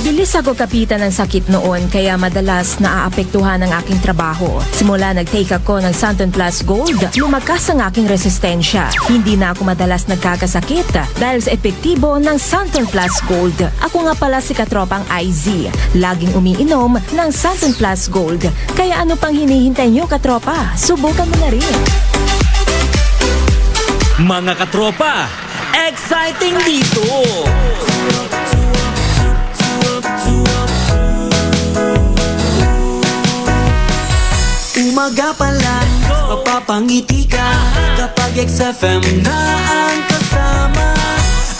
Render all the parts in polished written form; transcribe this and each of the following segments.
Mabilis ako kapitan ng sakit noon kaya madalas naaapektuhan ang aking trabaho. Simula nag-take ako ng Santon Plus Gold, lumakas ang aking resistensya. Hindi na ako madalas nagkakasakit dahil sa epektibo ng Santon Plus Gold. Ako nga pala si Katropang IZ, laging umiinom ng Santon Plus Gold. Kaya ano pang hinihintay nyo, katropa? Subukan mo na rin. Mga katropa, exciting dito! Umaga pa lang, mapapangiti ka kapag XFM na ang kasama.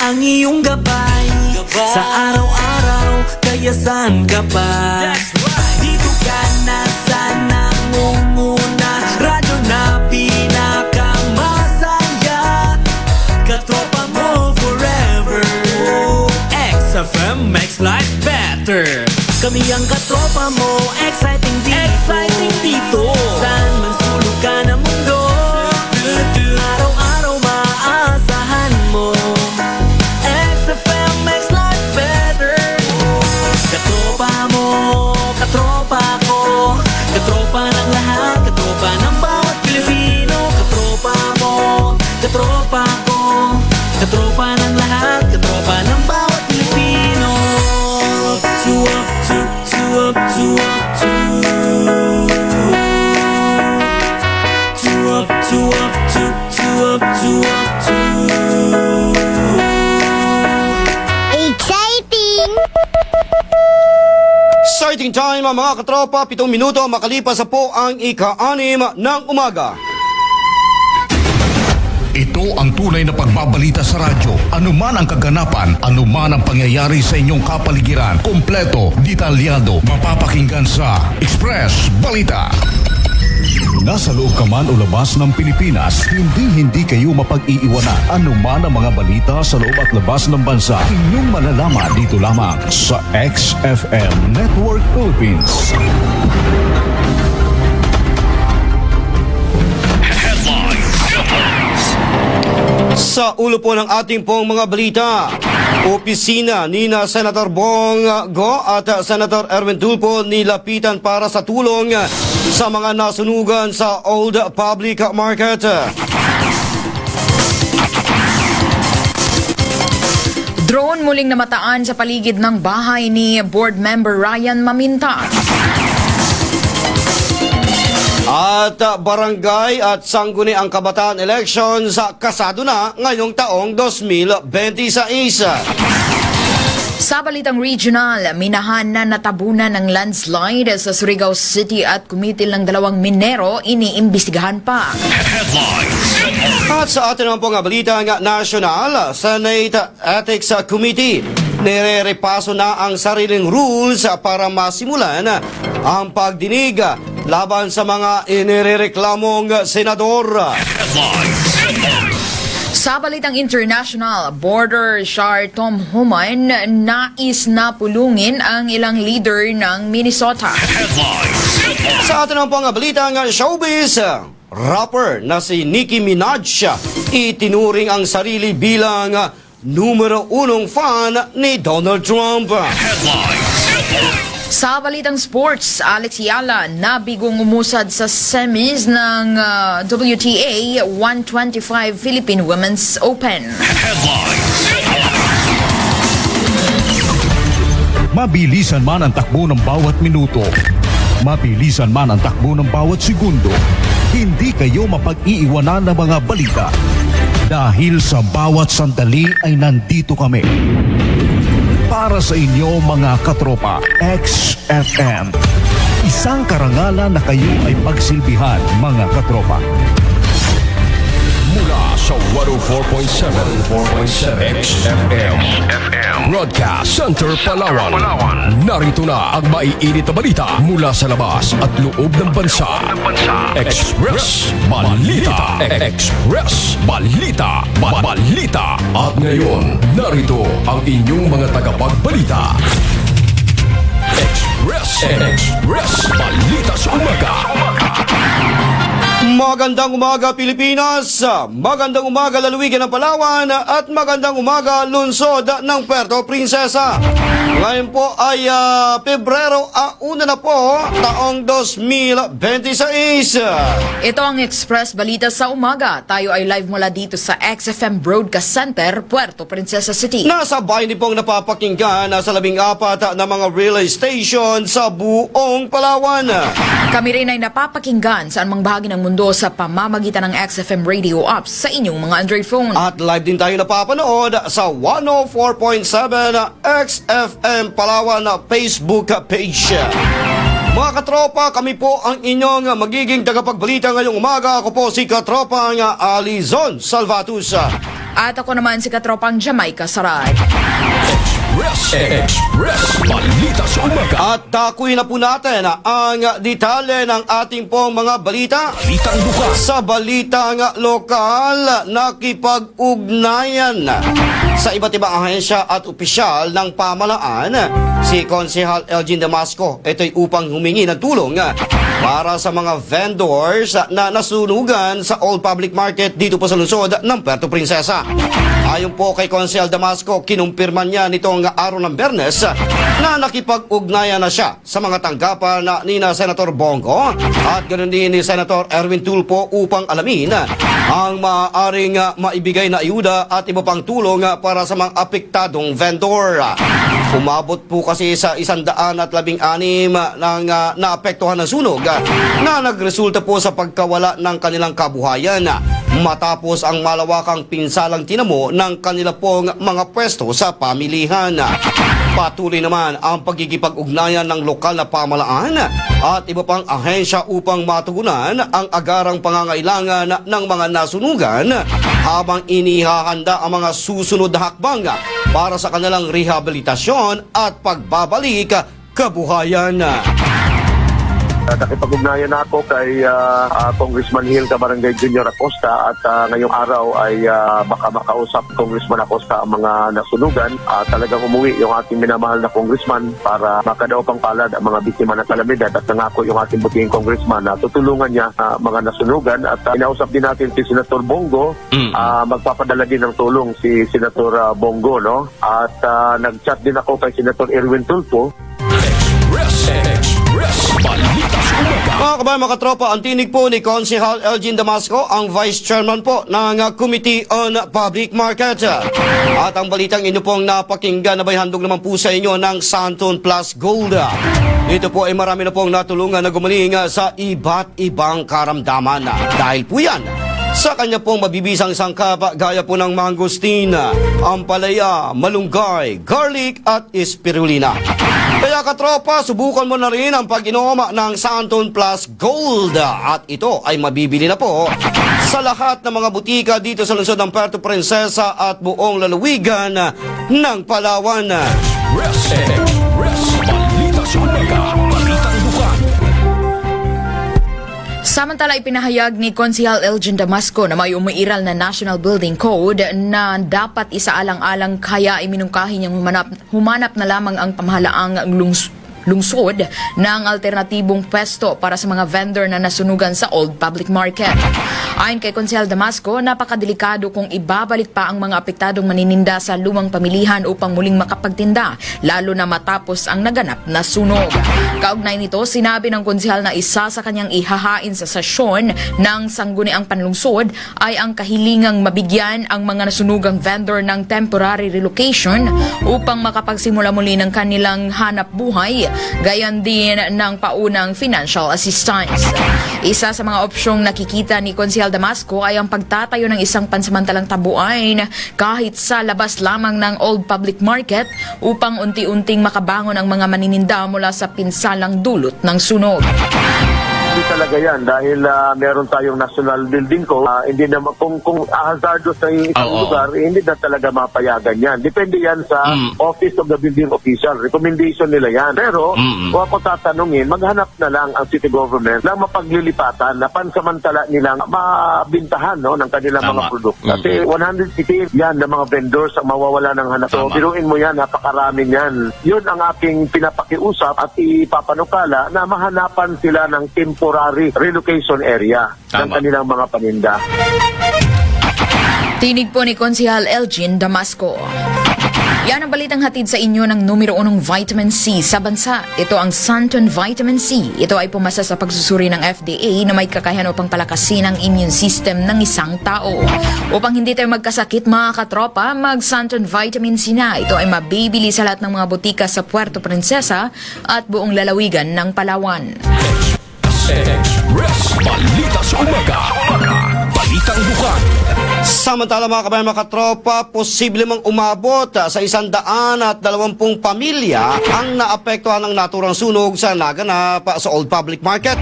Ang iyong gabay sa araw-araw, kaya saan ka pa? Dito ka na sa nangunguna, radyo na pinakamasaya. Katropa mo forever, XFM makes life better. kami ang katropa mo, exciting dito. Exciting dito. Saan man sulok ka ng mundo, araw-araw maaasahan mo. XFM makes life better. Katropa mo, katropa ko, katropa ng lahat, katropa ng bawat Pilipino. Katropa mo, katropa ko, katropa ng lahat, katropa ng bawat Pilipino. Up to Exciting! Exciting time mga katropa, 7 minuto makalipas po ang ika-6 ng umaga. Ito ang tunay na pagbabalita sa radyo. Anuman ang kaganapan, anuman ang pangyayari sa inyong kapaligiran, kompleto, detalyado, mapapakinggan sa Express Balita. Nasa loob ka man o labas ng Pilipinas, hindi kayo mapag-iiwanan. Anuman ang mga balita sa loob at labas ng bansa, inyong malalaman dito lamang sa XFM Network Philippines. Sa ulo po ng ating pong mga balita, opisina ni Senator Bong Go at Senator Erwin Tulfo nilapitan para sa tulong sa mga nasunugan sa Old Public Market. Drone muling namataan sa paligid ng bahay ni Board Member Ryan Maminta. At barangay at sangguniang kabataan election sa kasado na ngayong taong 2026. Sa balitang regional, minahan na natabunan ng landslide sa Surigao City at kumitil ng 2 minero, iniimbestigahan pa. At sa atin naman po nga balita nga national, Senate Ethics Committee, nire-repaso na ang sariling rules para masimulan ang pagdinig laban sa mga inireklamong senador. Sa balitang international, border Shar Tom Human nais na pulungin ang ilang leader ng Minnesota. Sa atin naman po nga balita nga showbiz, rapper na si Nicki Minaj itinuring ang sarili bilang numero 1 fan ni Donald Trump. Sa balitang sports, Alex Yala nabigong umusad sa semis ng WTA 125 Philippine Women's Open. Mabilisan man ang takbo ng bawat minuto, mabilisan man ang takbo ng bawat segundo, hindi kayo mapag-iiwanan ng mga balita. Dahil sa bawat sandali ay nandito kami. Para sa inyo mga katropa, XFM. Isang karangalan na kayo ay pagsilbihan mga katropa. Mula sa 104.7 XFM Broadcast Center Palawan. Narito na ang maiinit na balita mula sa labas at loob ng bansa. Express Balita. Express Balita. Balita. At ngayon, narito ang inyong mga tagapagbalita. Express Balita sa umaga. Magandang umaga Pilipinas, magandang umaga lalawigan ng Palawan at magandang umaga lungsod ng Puerto Princesa. Ngayon po ay Pebrero 1 na po, taong 2026. Ito ang Express Balita sa Umaga. Tayo ay live mula dito sa XFM Broadcast Center, Puerto Princesa City. Nasa bahay din pong napapakinggan sa 14 na mga relay station sa buong Palawan. Kami rin ay napapakinggan saan mang bahagi ng mundo sa pamamagitan ng XFM Radio apps sa inyong mga Android phone. At live din tayo napapanood sa 104.7 XFM Palawan Facebook page. Mga katropa, kami po ang inyong magiging tagapagbalita ngayong umaga. Ako po si katropang Alizon Salvatus. At ako naman si Katropang Jamaica Saray. Express Balita sa Umaga. At takuin na po natin ang detalye ng ating pong mga balita. Balitang bukas. Sa balitang lokal, nakipag-ugnayan sa iba't ibang ahensya at opisyal ng pamahalaan si Konsehal Elgin Damasco. Ito'y upang humingi ng tulong para sa mga vendors na nasunugan sa Old Public Market dito po sa lungsod ng Puerto Princesa. Ayon po kay Konsehal Damasco, kinumpirman niya nitong araw ng Bernes na nakipag-ugnayan na siya sa mga tanggapan ni Senator Bongo at ganoon din ni Senator Erwin Tulfo upang alamin ang maaaring maibigay na ayuda at iba pang tulong para sa mga apektadong vendor. Umabot po kasi sa 116 ng naapektuhan ng sunog na nagresulta po sa pagkawala ng kanilang kabuhayan matapos ang malawakang pinsalang tinamo ng kanila pong mga pwesto sa pamilihan. Patuloy naman ang pagkikipag-ugnayan ng lokal na pamahalaan at iba pang ahensya upang matugunan ang agarang pangangailangan ng mga nasunugan habang inihahanda ang mga susunod na hakbang para sa kanilang rehabilitasyon at pagbabalik kabuhayan. Nakipag-ugnayan na ako kay Congressman Hill Cabarangay Jr. Acosta at ngayong araw ay baka makausap Congressman Acosta ang mga nasunugan. Talagang umuwi yung ating minamahal na congressman para makadaw pang palad ang mga biktima ng kalamidad at nangako yung ating butihing congressman na tutulungan niya mga nasunugan at inausap din natin si Senator Bongo. Magpapadala din ng tulong si Senator Bongo, no? At nag-chat din ako kay Senator Erwin Tulfo. Express Balita sa Umaga. Mga kabayan, mga katropa, ang tinig po ni Konsehal Elgin Damasco, ang Vice Chairman po ng Committee on Public Market. At ang balitang inyo pong napakinggan na ba'y handog naman po sa inyo ng Santon Plus Gold. Ito po ay marami na pong natulungan na gumaling sa iba't ibang karamdaman. Dahil po yan sa kanya pong mabibisang sangkap gaya po ng mangosteen, ampalaya, malunggay, garlic at spirulina. Kaya katropa, subukan mo na rin ang pag-inom ng Santon Plus Gold at ito ay mabibili na po sa lahat ng mga butika dito sa lungsod ng Puerto Princesa at buong lalawigan ng Palawan. Express Balita sa Umaga. Balitang bukas. Samantala, ipinahayag ni Konsehal Elgin Damasco na may umiiral na National Building Code na dapat isaalang-alang kaya iminungkahi niyang humanap na lamang ang pamahalaang lungsod ng alternatibong pwesto para sa mga vendor na nasunugan sa Old Public Market. Ayon kay Konsehal Damasco, napakadelikado kung ibabalik pa ang mga apektadong manininda sa lumang pamilihan upang muling makapagtinda, lalo na matapos ang naganap na sunog. Kaugnay nito, sinabi ng konsehal na isa sa kanyang ihahain sa sesyon ng Sangguniang Panlungsod ay ang kahilingang mabigyan ang mga nasunugang vendor ng temporary relocation upang makapagsimula muli ng kanilang hanap buhay, gayon din ng paunang financial assistance. Isa sa mga opsyong nakikita ni Konsehal Damasco ay ang pagtatayo ng isang pansamantalang tabuain kahit sa labas lamang ng Old Public Market upang unti-unting makabangon ang mga manininda mula sa pinsalang dulot ng sunog. Hindi talaga yan dahil meron tayong national building code. Hindi naman kung hazardous na yung isang lugar, hindi na talaga mapayagan yan. Depende yan sa Office of the Building Official. Recommendation nila yan. Pero kung ako tatanungin, maghanap na lang ang city government ng mapaglilipatan na pansamantala nilang mabintahan, no, ng kanilang mga produkto. Kasi 160 yan ng mga vendors ang mawawala ng hanap. So, biruin mo yan, napakarami yan. Yun ang aking pinapakiusap at ipapanukala na mahanapan sila ng tempo temporary relocation area ng Tama. kanilang mga paninda. Tinig po ni Konsehal Elgin Damasco. Yan ang balitang hatid sa inyo ng numero 1 vitamin C sa bansa. Ito ang Santon Vitamin C. Ito ay pumasa sa pagsusuri ng FDA na may kakayahan upang palakasin ang immune system ng isang tao. Upang hindi tayo magkasakit mga katropa, mag Santon Vitamin C na. Ito ay mabibili sa lahat ng mga butika sa Puerto Princesa at buong lalawigan ng Palawan. Express Balita sa Umaga. Balitang Bukan. Samantala mga kabayan, mga katropa, posible mang umabot sa 120 pamilya ang naapektuhan ng naturang sunog sa naganap sa Old Public Market.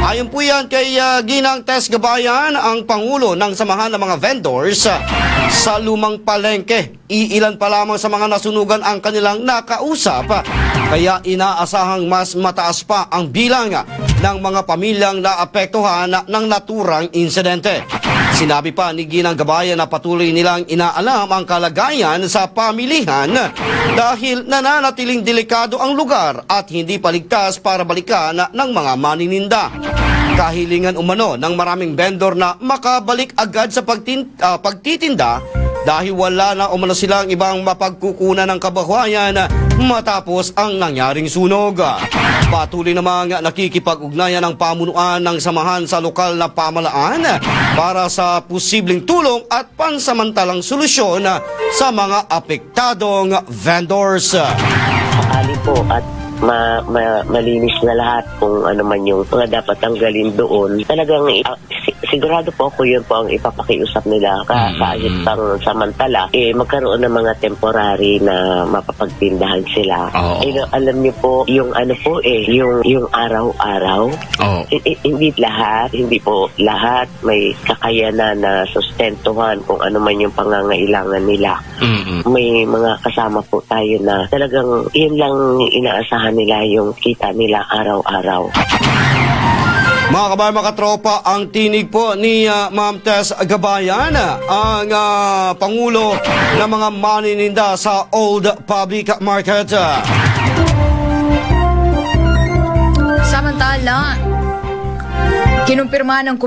Ayon po yan kay Ginang Tess Gabayan, ang Pangulo ng Samahan ng mga Vendors sa Lumang Palengke. Iilan pa lamang sa mga nasunugan ang kanilang nakausap, kaya inaasahang mas mataas pa ang bilang ng mga pamilyang naapektuhan ng naturang insidente. Sinabi pa ni Ginang Gabayan na patuloy nilang inaalam ang kalagayan sa pamilihan dahil nananatiling delikado ang lugar at hindi paligtas para balikan ng mga manininda. Kahilingan umano ng maraming vendor na makabalik agad sa pagtitinda dahil wala na umano silang ibang mapagkukunan ng kabuhayan matapos ang nangyaring sunog. Patuloy namang nakikipag-ugnayan ng pamunuan ng samahan sa lokal na pamalaan para sa posibleng tulong at pansamantalang solusyon sa mga apektadong vendors. Sakali po at malinis na lahat kung ano man yung mga dapat tanggalin doon. Talagang sigurado po ako yun po ang ipapakiusap nila kahit pang samantala. Magkaroon ng mga temporary na mapapagtindahan sila. Alam niyo po, yung ano po yung araw-araw. Hindi po lahat may kakayanan na sustentuhan kung ano man yung pangangailangan nila. May mga kasama po tayo na talagang yun lang inaasahan nila yung kita nila araw-araw. Mga kabayan, mga katropa, ang tinig po ni Ma'am Tess Gabayan, ang Pangulo ng mga manininda sa Old Public Market. Samantala, kinumpirma ng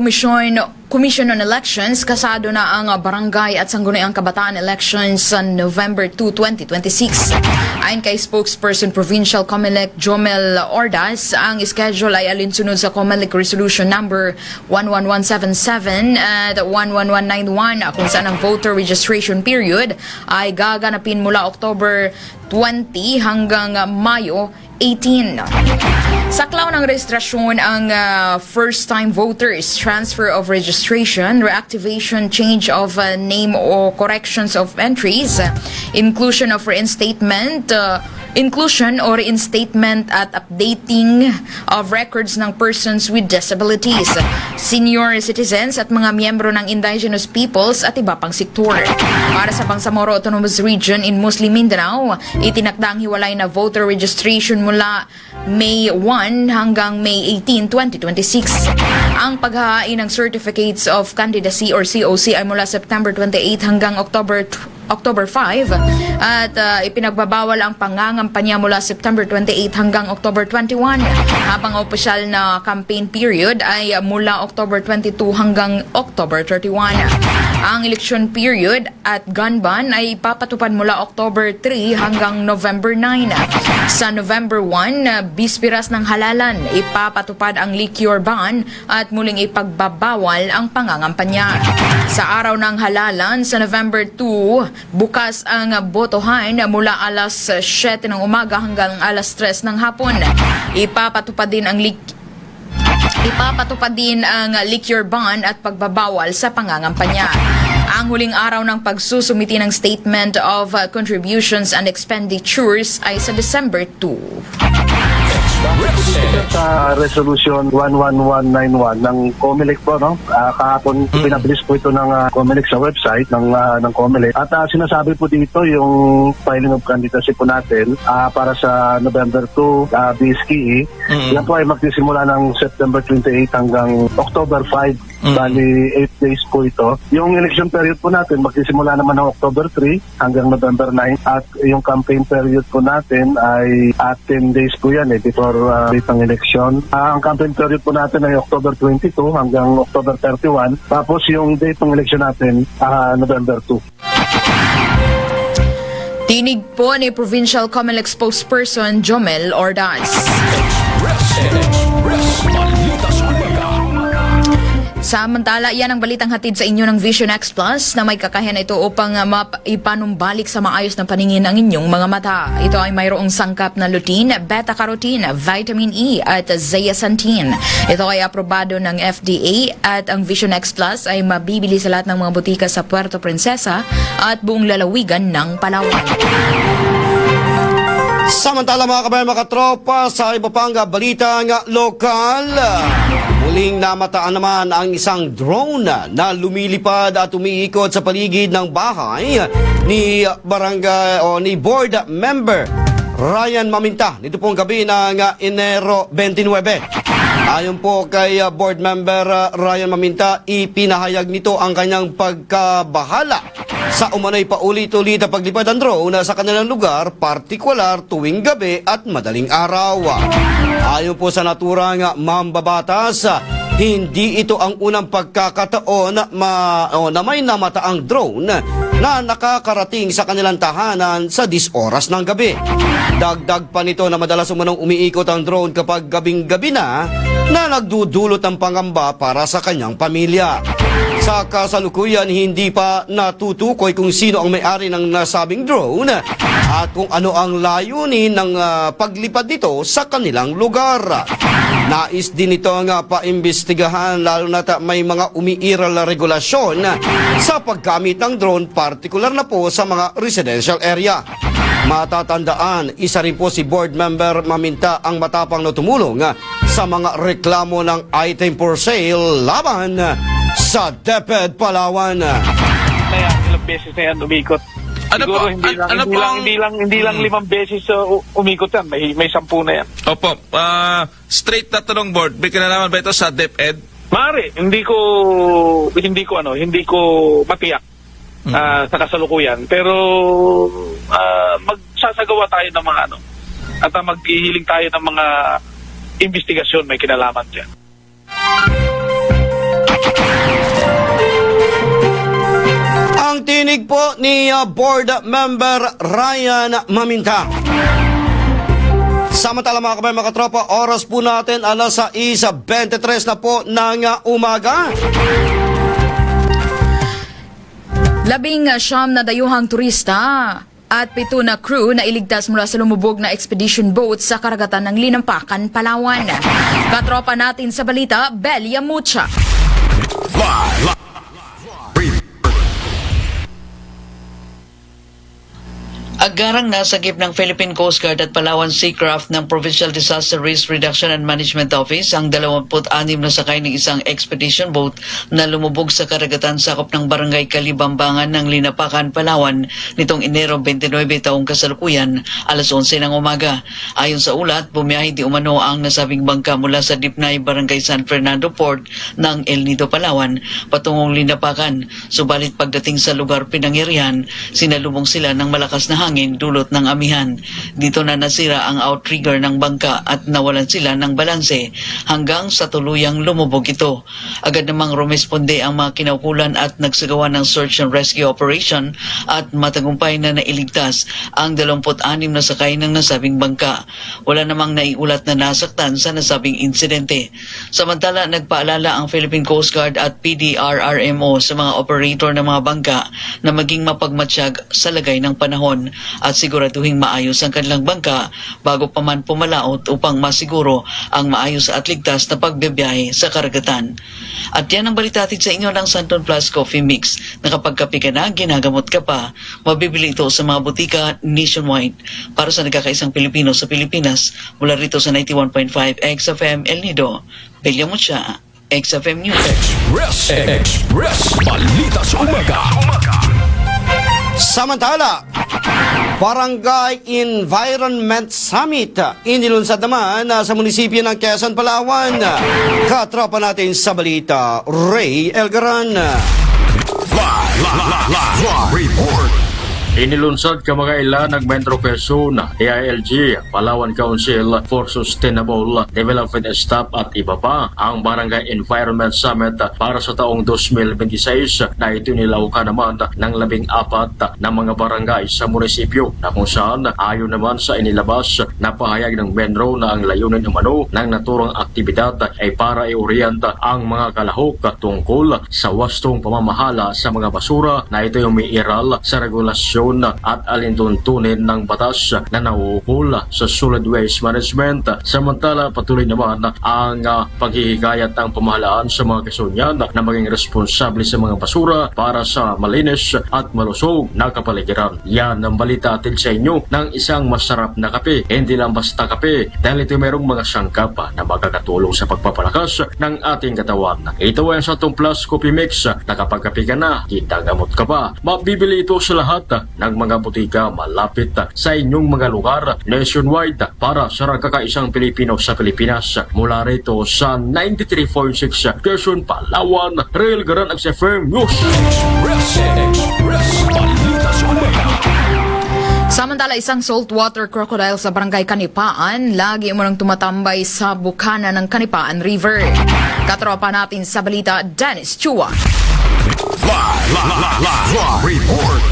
Commission on Elections, kasado na ang barangay at sangguniang kabataan elections sa November 2, 2026. Ayon kay spokesperson Provincial COMELEC Jomel Ordas, ang schedule ay alinsunod sa COMELEC Resolution number 11177 at 11191 kung saan ang voter registration period ay gaganapin mula October 20 hanggang Mayo 18. Saklaw ng rehistrasyon ang first-time voters, transfer of registration, reactivation, change of name or corrections of entries, inclusion or reinstatement at updating of records ng persons with disabilities, senior citizens at mga miyembro ng indigenous peoples at iba pang sektor. Para sa Bangsamoro Autonomous Region in Muslim Mindanao, itinakda ang hiwalay na voter registration mula May 1 hanggang May 18, 2026. Ang paghahain ng Certificates of Candidacy or COC ay mula September 28 hanggang October 5 at ipinagbabawal ang pangangampanya mula September 28 hanggang October 21 habang opisyal na campaign period ay mula October 22 hanggang October 31. Ang election period at gun ban ay ipapatupad mula October 3 hanggang November 9. Sa November 1, bispiras ng halalan, ipapatupad ang liquor ban at muling ipagbabawal ang pangangampanya. Sa araw ng halalan, sa November 2, bukas ang botohan mula alas 7 ng umaga hanggang alas 3 ng hapon. Ipapatupad din ang liquor ban at pagbabawal sa pangangampanya. Ang huling araw ng pagsusumiti ng Statement of Contributions and Expenditures ay sa December 2. Sa Resolution 11191 ng COMELEC po, no? Kahapon pinabilis po ito ng COMELEC sa website ng COMELEC. At sinasabi po dito yung filing of candidacy po natin para sa November 2 BSKE. Yan po ay magsisimula ng September 28 hanggang October 5 Bali, 8 days po ito. Yung election period po natin, magsisimula naman ng October 3 hanggang November 9. At yung campaign period po natin ay 10 days po yan before date ng election. Ang campaign period po natin ay October 22 hanggang October 31. Tapos yung date ng election natin, November 2. Tinig po ni Provincial COMELEC spokesperson Jomel Ordaz. Samantala, yan ang balitang hatid sa inyo ng Vision X Plus na may kakayahan ito upang ipanumbalik sa maayos na paningin ang inyong mga mata. Ito ay mayroong sangkap na lutein, beta-carotene, vitamin E at zeaxanthin. Ito ay aprobado ng FDA at ang Vision X Plus ay mabibili sa lahat ng mga butika sa Puerto Princesa at buong lalawigan ng Palawan. Samantala mga kabayan, mga katropa, sa iba pang balitang lokal, muling namataan naman ang isang drone na lumilipad at umiikot sa paligid ng bahay ni barangay o ni board member Ryan Maminta nito pong gabi ng Enero 29. Ayon po kay board member Ryan Maminta, ipinahayag nito ang kanyang pagkabahala sa umano'y paulit-ulit na paglipad ng drone sa kanilang lugar, partikular tuwing gabi at madaling araw. Ayon po sa naturang mambabatas, hindi ito ang unang pagkakataon na may namataang drone na nakakarating sa kanilang tahanan sa 10 oras ng gabi. Dagdag pa nito na madalas umunong umiikot ang drone kapag gabing-gabi na nagdudulot ng pangamba para sa kanyang pamilya. Sa kasalukuyan, hindi pa natutukoy kung sino ang may-ari ng nasabing drone at kung ano ang layunin ng paglipad nito sa kanilang lugar. Nais din ito nga paimbestigahan lalo na may mga umiiral na regulasyon sa paggamit ng drone, partikular na po sa mga residential area. Matatandaan, isa rin po si board member Maminta ang matapang na tumulong sa mga reklamo ng item for sale laban sa DepEd Palawan. Kaya ilang beses na yan umikot. Ano Siguro po? hindi lang 5 beses umikot yan. May 10 na yan. Opo. Straight na tanong, board. May kinalaman ba ito sa DepEd? Maaari, hindi ko matiyak sa kasalukuyan. Pero magsasagawa tayo ng mga at maghihiling tayo ng mga investigasyon may kinalaman dyan. Ang tinig po ni board member Ryan Maminta. Samantala mga kabayan, mga katropa, oras po natin 6:23 na po ng umaga. 19 na dayuhang turista at 7 na crew na iligtas mula sa lumubog na expedition boat sa karagatan ng Linampakan, Palawan. Katropa natin sa balita, Belia Mucha. Agarang nasagip ng Philippine Coast Guard at Palawan Seacraft ng Provincial Disaster Risk Reduction and Management Office ang 26 na sakay ng isang expedition boat na lumubog sa karagatan sakop ng Barangay Kalibambangan ng Linampakan, Palawan nitong Enero 29 taong kasalukuyan, 11:00 ng umaga. Ayon sa ulat, bumiyahe di umano ang nasabing bangka mula sa Dipnay, Barangay San Fernando Port ng El Nido, Palawan patungong Linampakan. Subalit pagdating sa lugar pinangyarihan, sinalubong sila ng malakas na hangin dulot ng amihan. Dito na nasira ang outrigger ng bangka at nawalan sila ng balanse hanggang sa tuluyang lumubog ito. Agad namang rumesponde ang mga kinaukulan at nagsagawa ng search and rescue operation at matagumpay na nailigtas ang 26 na sakay ng nasabing bangka. Wala namang naiulat na nasaktan sa nasabing insidente. Samantala, nagpaalala ang Philippine Coast Guard at PDRRMO sa mga operator ng mga bangka na maging mapagmatsyag sa lagay ng panahon at siguraduhing maayos ang kanilang bangka bago pa man pumalaot upang masiguro ang maayos at ligtas na pagbibiyahe sa karagatan. At yan ang balitatid sa inyo ng Santon Plus Coffee Mix na kapag kape ka na, ginagamot ka pa. Mabibili ito sa mga butika nationwide para sa nagkakaisang Pilipino sa Pilipinas mula rito sa 91.5 XFM El Nido. Belia Mucha, XFM News. Express Balita sa Umaga. Samantala, Barangay Environment Summit inilunsad naman sa munisipyo ng Quezon, Palawan. Katropa natin sa balita, Ray Elgaran. Report. Inilunsad kamakailan ng Metro Quezon, DILG, Palawan Council for Sustainable Development Staff at iba pa ang Barangay Environment Summit para sa taong 2026 na ito nilaukan naman ng 14 na mga barangay sa munisipyo na kung saan ayon naman sa inilabas na pahayag ng Metro na ang layunin umano ng naturang aktibidad ay para iorienta ang mga kalahok tungkol sa wastong pamamahala sa mga basura na ito yung umiiral sa regulasyon at alintuntunin ng batas na nauukol sa solid waste management. Samantala, patuloy naman ang paghihikayat ng pamahalaan sa mga kasunyan na maging responsable sa mga basura para sa malinis at malusog na kapaligiran. Yan ang balita atin sa inyo ng isang masarap na kape. Hindi lang basta kape dahil ito mayroong mga sangkap na magkakatulong sa pagpapalakas ng ating katawan. Ito ay sa Santol Plus Coffee Mix na kapag kape ka na, gamot ka pa. Mabibili ito sa lahat ng mga butika malapit sa inyong mga lugar nationwide para sa kakaisang Pilipino sa Pilipinas. Mula rito sa 93.6 Quezon, Palawan, Real Garan XFM News. Samantala, isang saltwater crocodile sa barangay Kanipaan lagi mo nang tumatambay sa bukana ng Kanipaan River. Katropa natin sa balita, Dennis Chua. Report.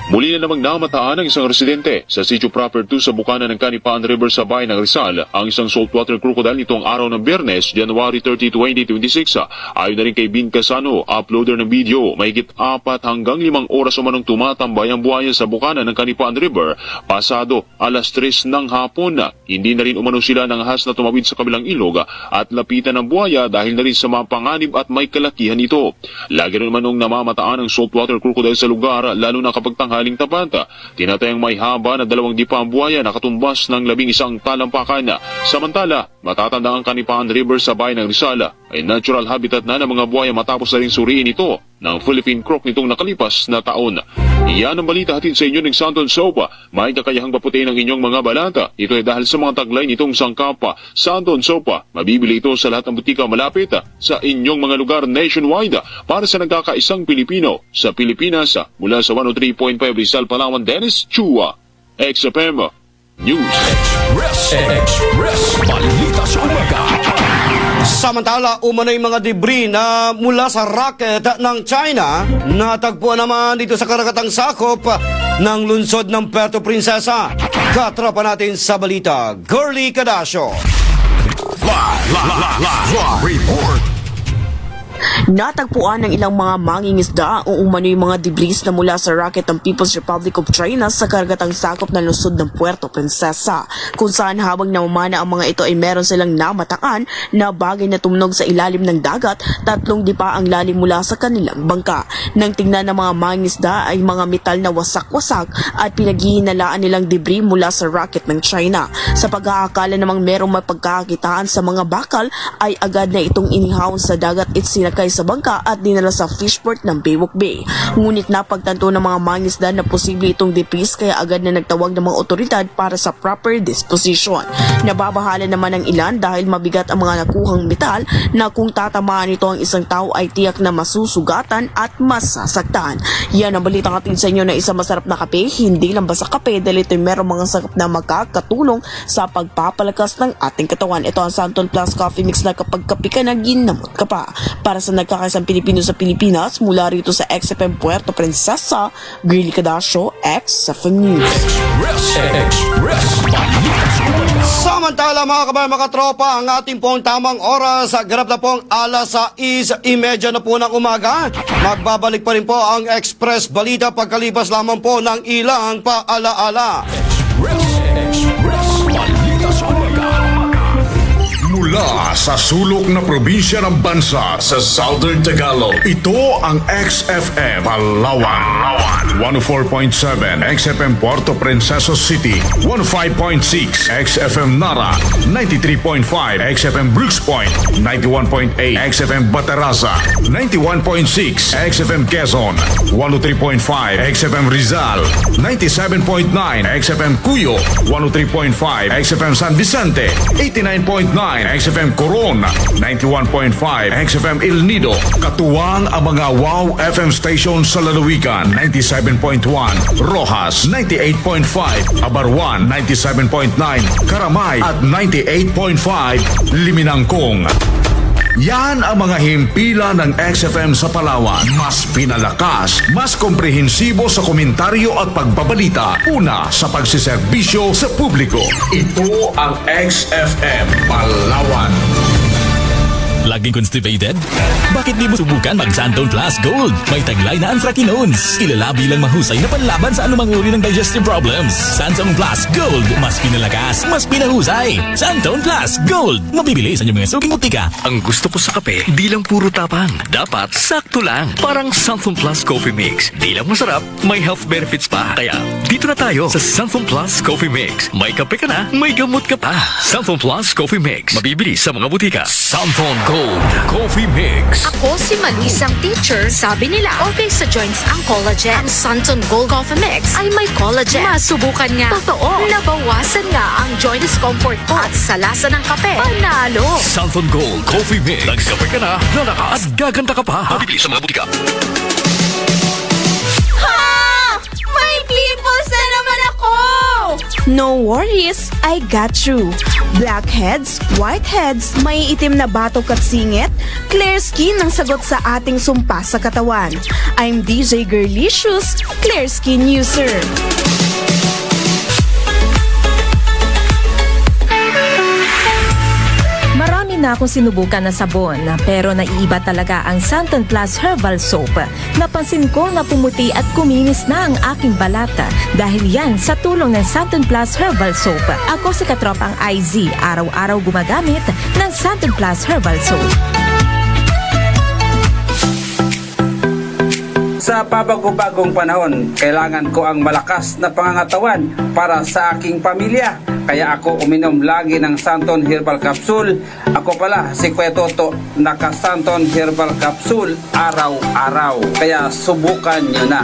Muli na namang namataan ng isang residente sa sitio proper 2 sa bukana ng Kanipaan River sa bayan ng Rizal ang isang saltwater crocodile nitong araw ng Biyernes, January 30, 2026. Ayon na rin kay Bin Casano, uploader ng video, mahigit 4 hanggang 5 oras umanong tumatambay ang buhaya sa bukana ng Kanipaan River pasado alas 3 ng hapon. Hindi na rin umano sila ng ahas na tumawid sa kabilang ilog at lapitan ng buhaya dahil na rin sa mga panganib at may kalakihan ito. Lagi rin umanong namamataan ang saltwater crocodile sa lugar lalo na kapag haling tapanta. Tinatayang may haba na 2 dipa ang buhaya na katumbas ng 11 talampakan. Samantala, matatanda ang Kanipaan River sa bayan ng Rizal ay natural habitat na ng mga buhaya matapos na rin suriin ito ng Philippine Croc nitong nakalipas na taon. Iyan ang balita hatid sa inyo ng Santon Sopa. May kakayahang paputin ng inyong mga balata. Ito ay dahil sa mga taglay nitong sangkapa. Santon Sopa, mabibili ito sa lahat ng butika malapit sa inyong mga lugar nationwide para sa nagkakaisang Pilipino sa Pilipinas. Mula sa 103.5 Rizal, Palawan, Dennis Chua, XFM News. Express. Balita sa umaga. Samantala, umano'y mga debris na mula sa rocket ng China natagpuan naman dito sa karagatang sakop ng lungsod ng Puerto Princesa. Katropa natin sa balita, Girly Cadasio. Report. Natagpuan ng ilang mga mangingisda o umano'y mga debris na mula sa rocket ng People's Republic of China sa karagatang sakop ng lungsod ng Puerto Princesa, kung saan habang namamana ang mga ito ay meron silang namataan na bagay na tumunog sa ilalim ng dagat, 3 dipa ang lalim mula sa kanilang bangka. Nang tingnan ng mga mangingisda ay mga metal na wasak-wasak at pinaghihinalaan nilang debris mula sa rocket ng China. Sa pag-aakala namang merong mapagkakakitaan sa mga bakal ay agad na itong inihaon sa dagat at sinakay sa bangka at dinala sa fishport ng Baywalk Bay. Ngunit napagtanto ng mga mangisda na posible itong debris kaya agad na nagtawag ng mga otoridad para sa proper disposition. Nababahala naman ng ilan dahil mabigat ang mga nakuhang metal na kung tatamaan ito ang isang tao ay tiyak na masusugatan at masasaktan. Yan ang balitang atin sa inyo na isang masarap na kape, hindi lang basta kape dahil ito'y merong mga sakap na makakatulong sa pagpapalakas ng ating katawan. Ito ang Santon Plus Coffee Mix na kapag kape ka na, ginamot ka pa. Para sa nagkakaisang Pilipino sa Pilipinas, mula rito sa XFM Puerto Princesa, Girly Cadasio, XFM News. Samantala mga kabayan, mga tropa, ang ating pong tamang oras, ganap na pong alas 6:30 na po ng umaga. Magbabalik pa rin po ang Express Balita pagkalipas lamang po ng ilang paalaala. Mula sa sulok na probinsya ng bansa sa Southern Tagalog, ito ang XFM Palawan. 104.7 XFM Puerto Princesa City, 105.6 XFM Nara, 93.5 XFM Brooks Point, 91.8 XFM Bataraza, 91.6 XFM Quezon, 103.5 XFM Rizal, 97.9 XFM Cuyo, 103.5 XFM San Vicente, 89.9 XFM Coron, 91.5 XFM El Nido. Katuwang ang mga WOW FM stations sa lalawigan, 97.1 Rojas, 98.5 Abarwan, 97.9 Karamay at 98.5 Liminangkong. Yan ang mga himpilan ng XFM sa Palawan. Mas pinalakas, mas komprehensibo sa komentaryo at pagbabalita. Una sa pagsiservisyo sa publiko. Ito ang XFM Palawan. Laging constipated? Bakit di mo subukan mag-Santon Plus Gold? May taglay na Anthraquinones. Kilala bilang mahusay na panlaban sa anumang uri ng digestive problems. Santon Plus Gold. Mas pinalakas, mas pinahusay. Santon Plus Gold. Mabibili sa inyong mga suking butika. Ang gusto ko sa kape, di lang puro tapang. Dapat sakto lang. Parang Santon Plus Coffee Mix. Di lang masarap, may health benefits pa. Kaya, dito na tayo sa Santon Plus Coffee Mix. May kape ka na, may gamot ka pa. Santon Plus Coffee Mix. Mabibili sa mga butika. Santon Gold Coffee Mix. Ako si Malisang teacher. Sabi nila, okay sa joints ang collagen. Ang Santon Gold Coffee Mix ay may collagen. Masubukan nga. Totoo. Nabawasan nga ang joint discomfort ko. At sa lasa ng kape, panalo. Santon Gold Coffee Mix. Nagkape ka na, lalakas at gaganda ka pa. Mabibili sa mga butika. Ha! May pimples na naman ako! No worries, I got you. Blackheads, whiteheads, may itim na batok at singit, clear skin ang sagot sa ating sumpa sa katawan. I'm DJ Girlicious, clear skin user. Marami na akong sinubukan na sabon, pero naiiba talaga ang Santon Plus Herbal Soap. Napansin ko na pumuti at kuminis na ang aking balata dahil yan sa tulong ng Santon Plus Herbal Soap. Ako si katropang IZ, araw-araw gumagamit ng Santon Plus Herbal Soap. Sa pabago-bagong panahon, kailangan ko ang malakas na pangangatawan para sa aking pamilya. Kaya ako uminom lagi ng Santon Herbal Capsule. Ako pala si Kuya Toto, naka-Santon Herbal Capsule araw-araw. Kaya subukan nyo na.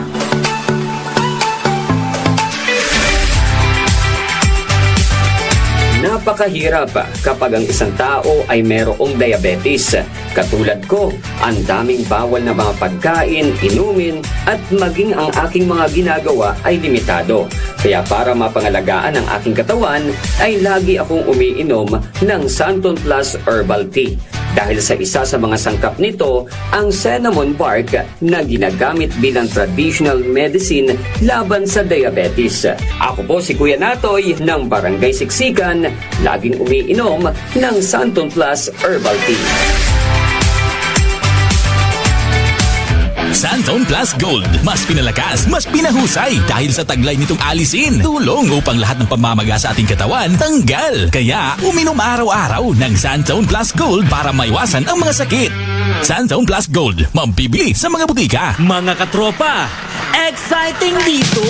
Napakahirap kapag ang isang tao ay mayroong diabetes. Katulad ko, ang daming bawal na mga pagkain, inumin, at maging ang aking mga ginagawa ay limitado. Kaya para mapangalagaan ang aking katawan, ay lagi akong umiinom ng Santon Plus Herbal Tea. Dahil sa isa sa mga sangkap nito, ang cinnamon bark na ginagamit bilang traditional medicine laban sa diabetes. Ako po si Kuya Natoy ng Barangay Siksikan, laging umiinom ng Santon Plus Herbal Tea. Santon Plus Gold. Mas pinalakas, mas pinahusay dahil sa taglay nitong alisin. Tulong upang lahat ng pamamaga sa ating katawan tanggal. Kaya uminom araw-araw ng Santon Plus Gold para maiwasan ang mga sakit. Santon Plus Gold. Mabibili sa mga butika. Mga katropa, exciting dito!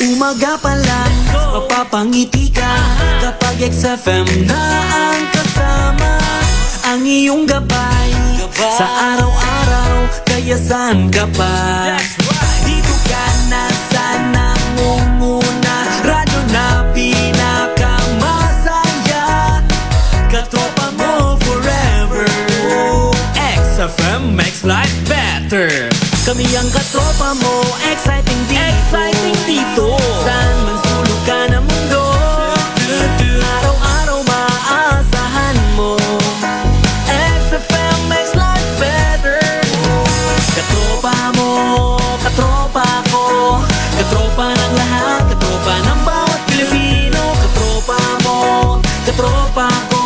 Umaga pa lang, mapapangiti ka kapag XFM na ang kasama. Ang iyong gabay sa araw-araw, kaya saan ka pa? Dito ka na sa nangunguna, radyo na pinakamasaya. Katropa mo forever. XFM makes life better. Kami ang katropa mo, exciting dito. Exciting dito. Saan man sulok ka ng mundo, araw-araw maaasahan mo. XFM makes life better. Katropa mo, katropa ko, katropa ng lahat, katropa ng bawat Pilipino. Katropa mo, katropa ko,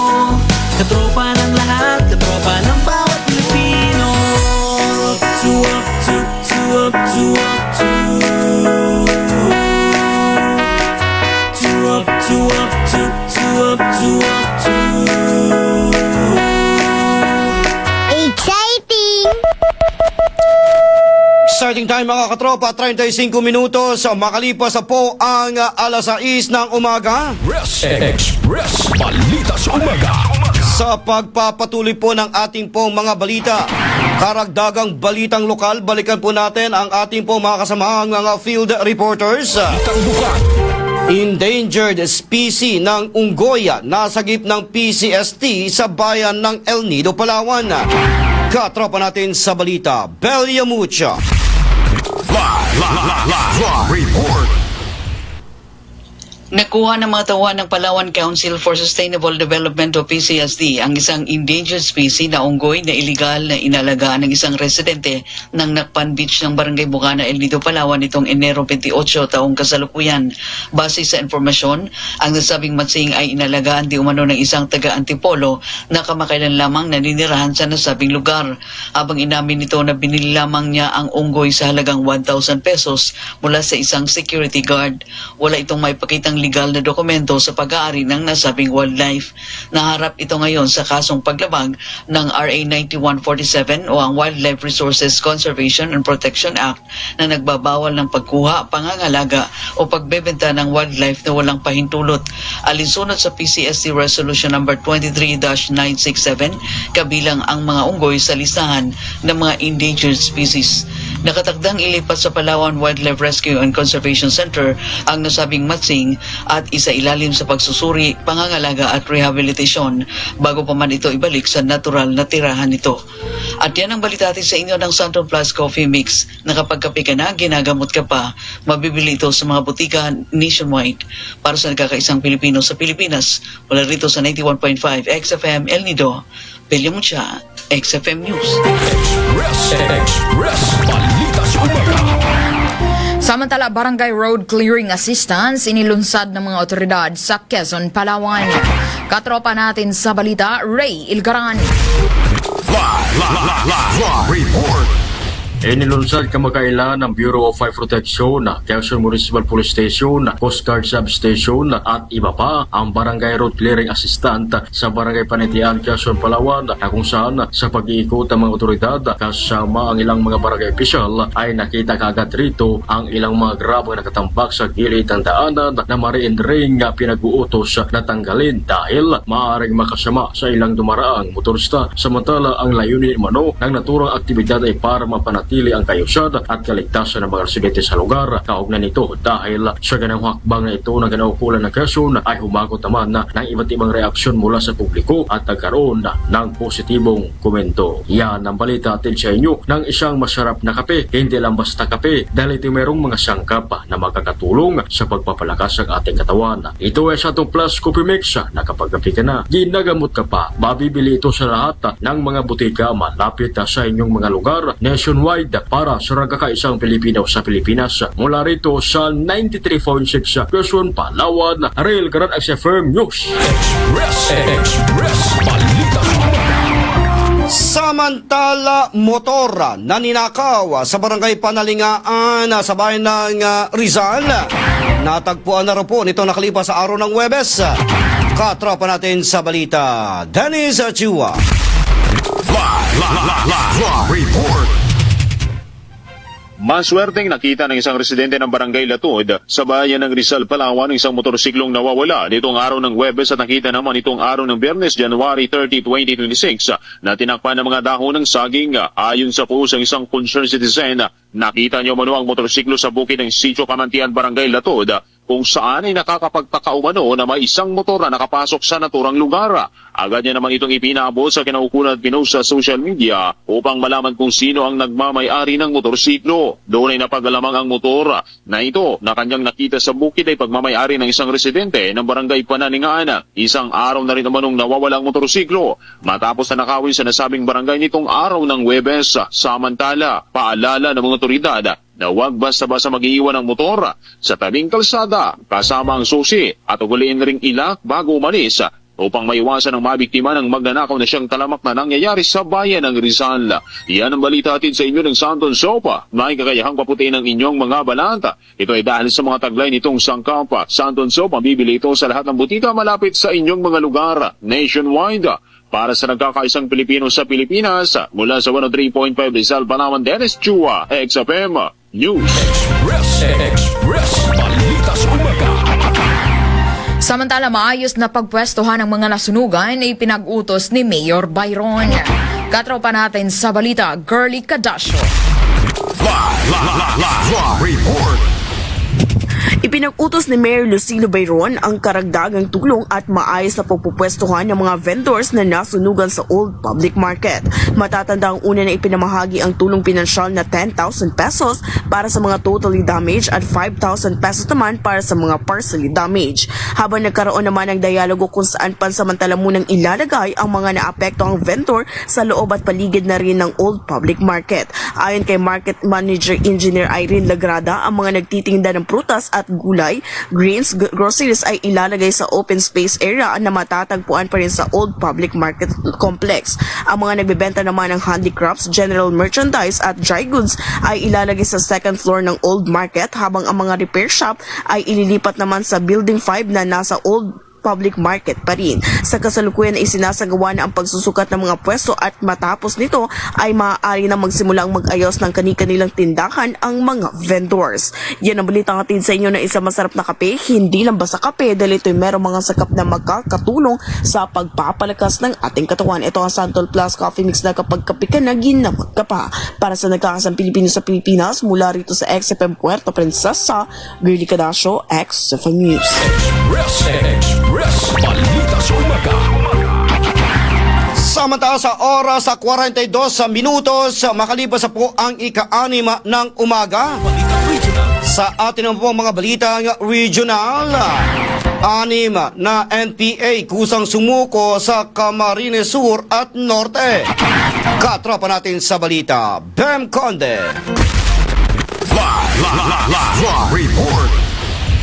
katropa ng lahat, katropa ng bawat Pilipino. Up to Starting time mga katropa, 35 minutos. Makalipas na po ang alas 6 ng umaga. Express Balita sa Umaga. Sa pagpapatuloy po ng ating pong mga balita, karagdagang balitang lokal, balikan po natin ang ating pong mga kasamahang mga field reporters. Endangered species ng unggoya nasagip ng PCST sa bayan ng El Nido, Palawan. Katropa natin sa balita, Belia Mucha. Live report. Nakuha ng mga tauhan ng Palawan Council for Sustainable Development o PCSD ang isang endangered species na unggoy na iligal na inalagaan ng isang residente ng Nakpan Beach ng Barangay Bukana, El Nido, Palawan nitong Enero 28 taong kasalukuyan. Base sa informasyon, ang nasabing matsing ay inalagaan di umano ng isang taga-Antipolo na kamakailan lamang naninirahan sa nasabing lugar. Habang inamin nito na binili lamang niya ang unggoy sa halagang 1,000 pesos mula sa isang security guard. Wala itong maipakitang legal na dokumento sa pag-aari ng nasabing wildlife. Naharap ito ngayon sa kasong paglabag ng RA 9147 o ang Wildlife Resources Conservation and Protection Act na nagbabawal ng pagkuha, pangangalaga o pagbebenta ng wildlife na walang pahintulot. Alinsunod sa PCSD Resolution number 23-967, kabilang ang mga unggoy sa listahan ng mga endangered species. Nakatakdang ilipat sa Palawan Wildlife Rescue and Conservation Center ang nasabing matsing at isa ilalim sa pagsusuri, pangangalaga at rehabilitasyon bago pa man ito ibalik sa natural na tirahan nito. At yan ang balitatin sa inyo ng Santon Plus Coffee Mix na kapag kape ka na, ginagamot ka pa, mabibili ito sa mga butika nationwide. Para sa nagkakaisang Pilipino sa Pilipinas, wala rito sa 91.5 XFM El Nido. Belia Mucha, XFM News. Express Balita sa Umaga. Samantala, Barangay Road Clearing Assistance inilunsad ng mga otoridad sa Quezon, Palawan. Katropa natin sa balita, Ray Ilgaran. Live report. Inilunsad kamakailan ng Bureau of Fire Protection, Quezon Municipal Police Station, Coast Guard Substation at iba pa ang Barangay Road Clearing Assistant sa Barangay Panitian, Quezon, Palawan na kung saan sa pag-iikot ng mga otoridad kasama ang ilang mga barangay official ay nakita kaagad rito ang ilang mga grabang nakatambak sa gilid ng daanan na mariin-ring pinag-uutos na tanggalin dahil maaaring makasama sa ilang dumaraang motorista. Samantala ang layunin umano ng naturang aktibidad ay para mapanatili ang kayusad at kaligtasan ng mga residente sa lugar. Kaugnay nito dahil sa ganang hakbang na ito na ganaukulan ng Quezon ay humagot naman ng iba't ibang reaksyon mula sa publiko at nagkaroon ng positibong komento. Yan ang balita atin sa inyo ng isang masarap na kape. Hindi lang basta kape dahil ito mayroong mga sangkap na makakatulong sa pagpapalakas ng ating katawan. Ito ay Santon Plus Coffee Mix na kapag kape ka na, ginagamot ka pa. Mabibili ito sa lahat ng mga butika malapit sa inyong mga lugar nationwide para sa nagkakaisang Pilipino sa Pilipinas. Mula rito sa 93.6 Quezon, Palawan, Rail Garant XFM News. Express Balita sa Umaga. Samantala, motor na ninakaw sa Barangay Panalingaan sa bayan ng Rizal. Natagpuan na rin po nito nakalipas sa araw ng Huwebes. Katropa natin sa balita, Dennis Chua. Live report. Maswerteng nakita ng isang residente ng Barangay Latod sa bayan ng Rizal, Palawan ng isang motorsiklong nawawala nitong araw ng Huwebes at nakita naman itong araw ng Biyernes, January 30, 2026 na tinakpan ng mga dahon ng saging. Ayon sa post ng isang concerned citizen, nakita niyo mano ang motorsiklo sa bukid ng Sitio Kamantian, Barangay Latod kung saan ay nakakapagtaka umano na may isang motor na nakapasok sa naturang lugar. Agad niya naman itong ipinaabot sa kinaukulan at pinost sa social media upang malaman kung sino ang nagmamay-ari ng motorsiklo. Doon ay napagalamang ang motor na ito na kanyang nakita sa bukid ay pagmamay-ari ng isang residente ng Barangay Panalingaan. Isang araw na rin naman nung nawawala ang motorsiklo matapos na nakawin sa nasabing barangay nitong araw ng Huwebes. Samantala, paalala ng mga otoridad na huwag basta-basta mag-iiwan ng motor sa tabing kalsada kasama ang susi at ugaliin ring ilak bago umalis upang maiwasan ang mabiktima ng magnanakaw na siyang talamak na nangyayari sa bayan ng Rizal. Yan ang balita atin sa inyo ng Santon Sopa. May kakayahang paputiin ng inyong mga balanta. Ito ay dahil sa mga taglay nitong sangkapa. Santon Sopa, bibili ito sa lahat ng butika malapit sa inyong mga lugar nationwide. para sa nagkakaisang Pilipino sa Pilipinas. Mula sa 103.5 Rizal, Palawan, Dennis Chua, XFM News. Express Balita sa Umaga. Samantala, maayos na pagpwestohan ng mga nasunugan ay pinag-utos ni Mayor Byron. Katropa natin sa balita, Girly Cadasio. Live report. Ipinag-utos ni Mayor Lucilo Bayron ang karagdagang tulong at maayos na pagpupwestuhan ng mga vendors na nasunugan sa Old Public Market. Matatanda ang una na ipinamahagi ang tulong pinansyal na 10,000 pesos para sa mga totally damaged at 5,000 pesos naman para sa mga partially damaged. Habang nagkaroon naman ng dialogo kung saan pansamantala munang ilalagay ang mga naapektohang vendor sa loob at paligid na rin ng Old Public Market. Ayon kay Market Manager Engineer Irene Lagrada, ang mga nagtitinda ng prutas at gulay, greens, groceries ay ilalagay sa open space area na matatagpuan pa rin sa Old Public Market Complex. Ang mga nagbebenta naman ng handicrafts, general merchandise at dry goods ay ilalagay sa second floor ng Old Market, habang ang mga repair shop ay ililipat naman sa Building 5 na nasa Old Public Market pa rin. Sa kasalukuyan ay sinasagawa na ang pagsusukat ng mga pwesto at matapos nito ay maaari na magsimula ang mag-ayos ng kani-kanilang tindahan ang mga vendors. Yan ang balitang hatid sa inyo na isang masarap na kape, hindi lang basta kape dahil ito'y merong mga sakap na magkakatulong sa pagpapalakas ng ating katawan. Ito ang Santol Plus Coffee Mix na kapag kape ka na, ginamot ka pa. Para sa nagkakasang Pilipino sa Pilipinas, mula rito sa XFM Puerto Princesa, Girly Cadasio, XFM News. Express Balita sa Umaga. Samantala sa oras sa 42 minutos, makalipas sa po ang ika-6 ng umaga. Sa atin ang po mga balita regional. 6 na NPA kusang sumuko sa Camarines Sur at Norte. Katropa natin sa balita, Bem Conde. Live report.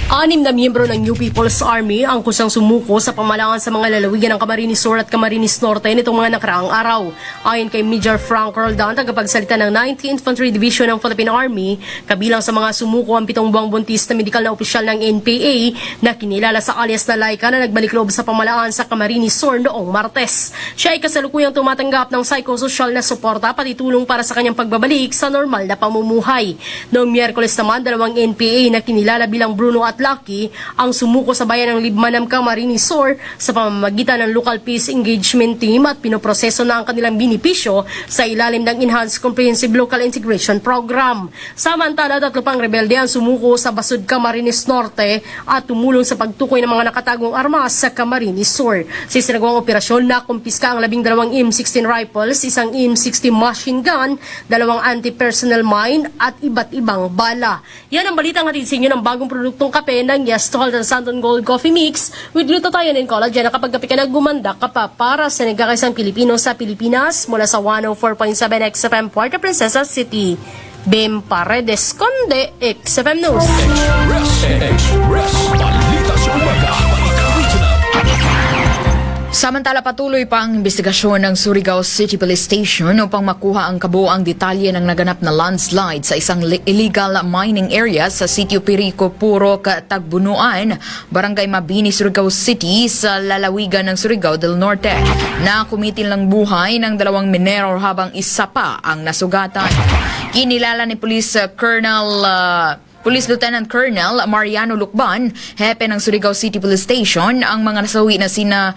6 na miyembro ng New People's Army ang kusang sumuko sa pamalangan sa mga lalawigan ng Camarines Sur at Camarines Norte nitong mga nakaraang araw. Ayon kay Major Frank Roldan, tagapagsalita ng 90th Infantry Division ng Philippine Army, kabilang sa mga sumuko ang 7 buwang buntis na medikal na opisyal ng NPA na kinilala sa alias na Laika na nagbalik loob sa pamalangan sa Camarines Sur noong Martes. Siya ay kasalukuyang tumatanggap ng psychosocial na suporta pati tulong para sa kanyang pagbabalik sa normal na pamumuhay. Noong Miyerkules naman, 2 NPA na kinilala bilang Bruno at Lucky ang sumuko sa bayan ng Libmanam, Camarines Sur sa pamamagitan ng Local Peace Engagement Team at pinoproseso na ang kanilang binipisyo sa ilalim ng Enhanced Comprehensive Local Integration Program. Samantala, 3 pang rebelde ang sumuko sa Basud, Camarines Norte at tumulong sa pagtukoy ng mga nakatagong armas sa Camarines Sur. Sa isinagawang operasyon, nakumpiska ang 12 M16 rifles, 1 M60 machine gun, 2 anti-personnel mine at iba't ibang bala. Yan ang balitang hatid sa inyo ng bagong produktong kape ng Yes to Hold and Santon Gold Coffee Mix with glutathione and collagen na kapag kape ka na, gumanda ka pa. Para sa nagkakaisang Pilipino sa Pilipinas, mula sa 104.7 XFM Puerto Princesa City, Bem Paredes Conde, XFM News. Express Balita sa Umaga. Samantala, patuloy pa ang investigasyon ng Surigao City Police Station upang makuha ang kabuoang detalye ng naganap na landslide sa isang illegal mining area sa Sitio Perico, Purok, Tagbunuan, Barangay Mabini, Surigao City sa lalawigan ng Surigao del Norte. Nakumitil ng buhay ng 2 minero habang isa pa ang nasugatan. Kinilala ni Police Lieutenant Colonel Mariano Lucban, hepe ng Surigao City Police Station, ang mga nasawi na sina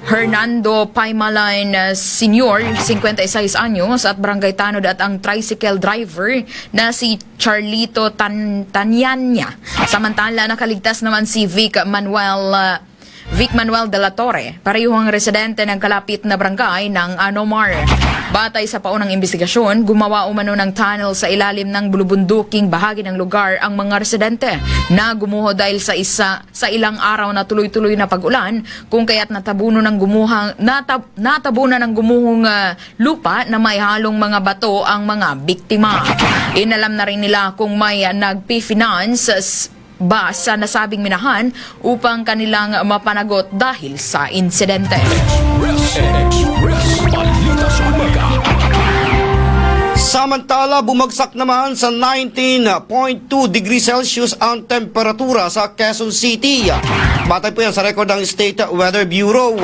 Hernando Paimalan Sr., 56 anyos, at Barangay Tanod, at ang tricycle driver na si Charlito Tanyanya. Samantala, nakaligtas naman si Vic Manuel de la Torre, parehong residente ng kalapit na barangay ng Anomar. Batay sa paunang investigasyon, gumawa umano ng tunnel sa ilalim ng bulubunduking bahagi ng lugar ang mga residente na gumuho dahil sa ilang araw na tuloy-tuloy na pag-ulan, kung kaya't natabunan ng gumuhong lupa na may halong mga bato ang mga biktima. Inalam na rin nila kung may nagpi-finance ba sa nasabing minahan upang kanilang mapanagot dahil sa insidente. Sa Samantala, bumagsak naman sa 19.2 degrees Celsius ang temperatura sa Quezon City. Batay po yan sa record ng State Weather Bureau.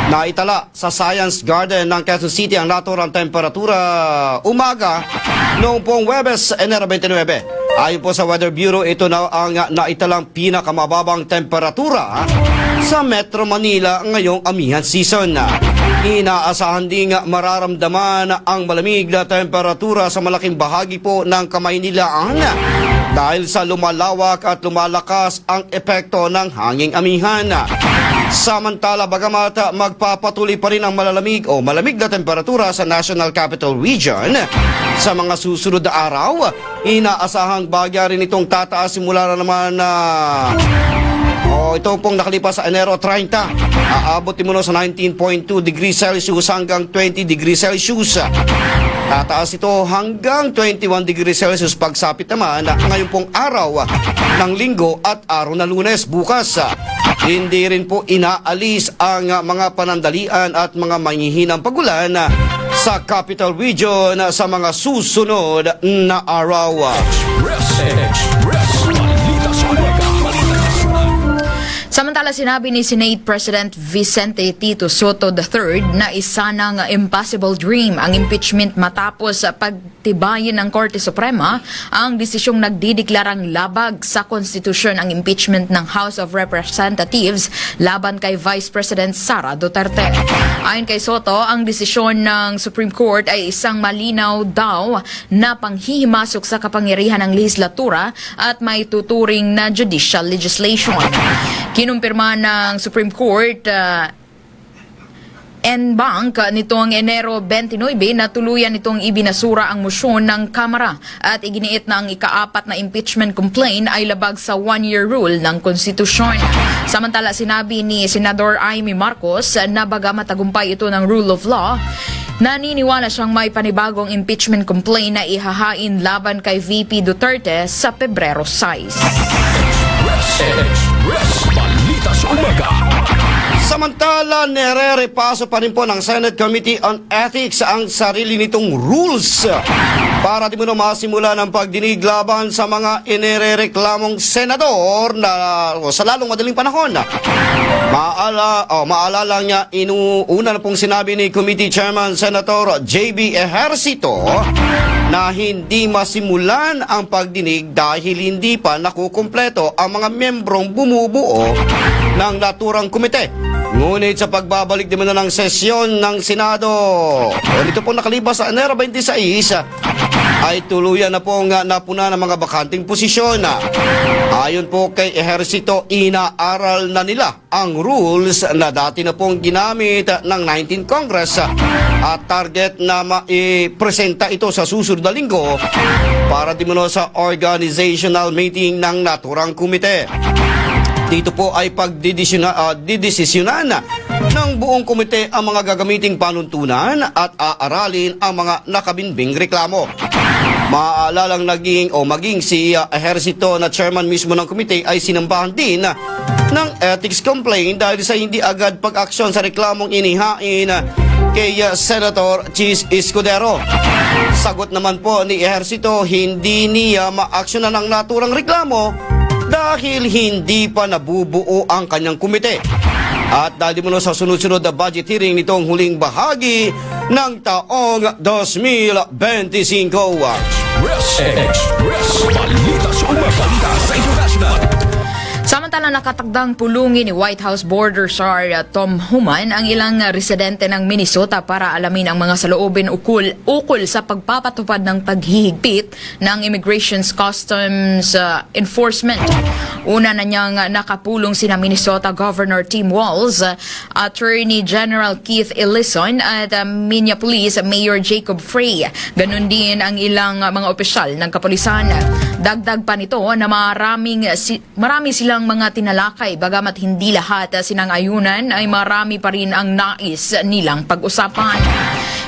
Naitala sa Science Garden ng Quezon City ang naturang temperatura umaga noong pong Huwebes, Enero 29. Ayon po sa Weather Bureau, ito na ang naitalang pinakamababang temperatura sa Metro Manila ngayong amihan season. Inaasahan ding mararamdaman ang malamig na temperatura sa malaking bahagi po ng Kamaynilaan dahil sa lumalawak at lumalakas ang epekto ng hanging amihan. Samantala, bagamat magpapatuloy pa rin ang malamig na temperatura sa National Capital Region, sa mga susunod na araw, inaasahang bagya rin itong tataas simula na naman ito pong nakalipas sa Enero 30. Aabot mo sa 19.2 degrees Celsius hanggang 20 degrees Celsius. Tataas ito hanggang 21 degrees Celsius pagsapit naman ngayon pong araw ng Linggo at araw na Lunes bukas. Hindi rin po inaalis ang mga panandalian at mga manghihinang pagulan sa Capital Region sa mga susunod na araw. Samantala, sinabi ni Senate President Vicente Tito Soto III na isa ng impossible dream ang impeachment matapos pagtibayin ng Korte Suprema ang desisyong nagdideklarang labag sa konstitusyon ang impeachment ng House of Representatives laban kay Vice President Sara Duterte. Ayon kay Soto, ang desisyon ng Supreme Court ay isang malinaw daw na panghihimasok sa kapangyarihan ng legislatura at may tuturing na judicial legislation. Kinumpirma ng Supreme Court en-bank nitong Enero 29 na tuluyan nitong ibinasura ang mosyon ng Kamara at iginiit na ang ika-4 na impeachment complaint ay labag sa one-year rule ng konstitusyon. Samantala, sinabi ni Senador Amy Marcos na bagamat tagumpay ito ng rule of law, naniniwala siyang may panibagong impeachment complaint na ihahain laban kay VP Duterte sa Pebrero 6. Balita sa umaga. Samantala, nire-repaso pa rin po ng Senate Committee on Ethics ang sarili nitong rules para di mo na masimula ng pagdinig laban sa mga inirereklamong senador na sa lalong madaling panahon. Maalala niya, una na pong sinabi ni Committee Chairman Senator J.B. Ejercito na hindi masimulan ang pagdinig dahil hindi pa nakukumpleto ang mga membrong bumubuo ng naturang komite. Ngunit sa pagbabalik naman na ng sesyon ng Senado, dito po nakalipas sa Enero 26, ay tuluyan na pong napuna ng mga bakanting posisyon. Ayon po kay Ejercito, inaaral na nila ang rules na dati na pong ginamit ng 19th Congress at target na maipresenta ito sa susunod na linggo para dimuno sa organizational meeting ng naturang komite. Dito po ay pagdidesisyonan ng buong komite ang mga gagamiting panuntunan at aaralin ang mga nakabinbing reklamo. Maalalang maging si Ejercito na chairman mismo ng komite ay sinambahan din ng ethics complaint dahil sa hindi agad pag-aksyon sa reklamong inihain kay Senator Chis Escudero. Sagot naman po ni Ejercito, hindi niya ma-aksyonan ang naturang reklamo dahil hindi pa nabubuo ang kanyang komite. At dahil mo sa sunod-sunod na budget hearing nitong huling bahagi ng taong 2025. Balita sa umaga sa international. Samantala, nakatagdang pulungin ni White House Border Czar Tom Homan ang ilang residente ng Minnesota para alamin ang mga saloobin ukol sa pagpapatupad ng paghihigpit ng Immigration's Customs Enforcement. Una na niyang nakapulong sina Minnesota Governor Tim Walz, Attorney General Keith Ellison at Minneapolis Mayor Jacob Frey. Ganon din ang ilang mga opisyal ng kapulisan. Dagdag pa nito na marami silang mga tinalakay, bagamat hindi lahat sinang-ayunan ay marami pa rin ang nais nilang pag-usapan.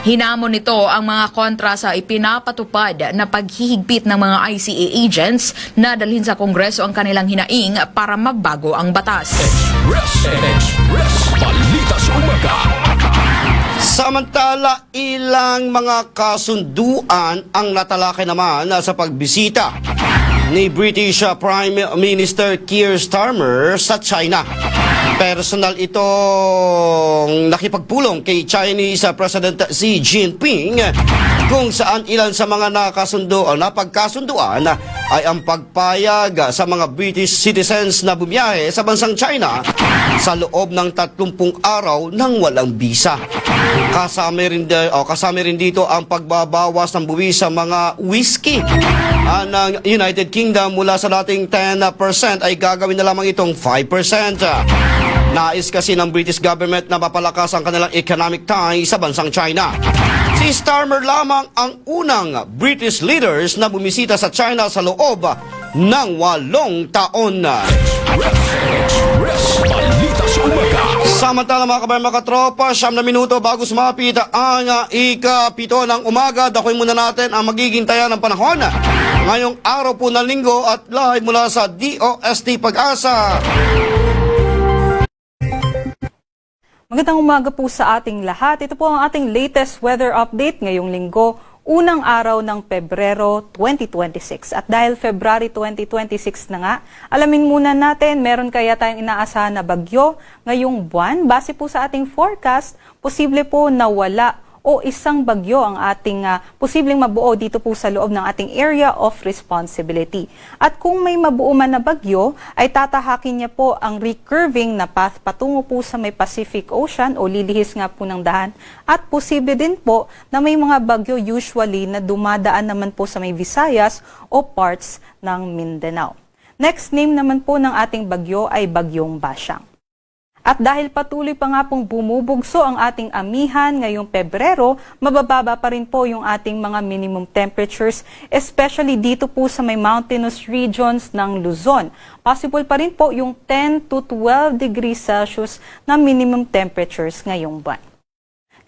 Hinamon nito ang mga kontra sa ipinapatupad na paghihigpit ng mga ICA agents na dalhin sa Kongreso ang kanilang hinaing para magbago ang batas. Balita sa umaga. Samantala, ilang mga kasunduan ang natalakay naman sa pagbisita ni British Prime Minister Keir Starmer sa China. Personal itong nakipagpulong kay Chinese President Xi Jinping kung saan ilan sa mga napagkasunduan ay ang pagpayag sa mga British citizens na bumiyahe sa bansang China sa loob ng 30 araw nang walang bisa. Kasama rin dito ang pagbabawas ng buwis sa mga whiskey ng United Kingdom mula sa dating 10% ay gagawin na lamang itong 5%. Nais kasi ng British government na mapalakas ang kanilang economic ties sa bansang China. Si Starmer lamang ang unang British leaders na bumisita sa China sa loob ng 8 taon. Samantala mga kabayan, mga katropa, 9 na minuto bago sumapit ang ika-7 ng umaga. Dakuin muna natin ang magiging taya ng panahon ngayong araw po ng linggo at live mula sa DOST Pag-asa. Magandang umaga po sa ating lahat. Ito po ang ating latest weather update ngayong linggo, unang araw ng Pebrero 2026. At dahil February 2026 na nga, alamin muna natin, meron kaya tayong inaasahan na bagyo ngayong buwan. Base po sa ating forecast, posible po na wala o isang bagyo ang ating posibleng mabuo dito po sa loob ng ating area of responsibility. At kung may mabuo man na bagyo, ay tatahakin niya po ang recurving na path patungo po sa may Pacific Ocean o lilihis nga po ng dahan. At posible din po na may mga bagyo usually na dumadaan naman po sa may Visayas o parts ng Mindanao. Next name naman po ng ating bagyo ay Bagyong Basyang. At dahil patuloy pa nga pong bumubugso ang ating amihan ngayong Pebrero, mabababa pa rin po yung ating mga minimum temperatures, especially dito po sa may mountainous regions ng Luzon. Possible pa rin po yung 10 to 12 degrees Celsius na minimum temperatures ngayong buwan.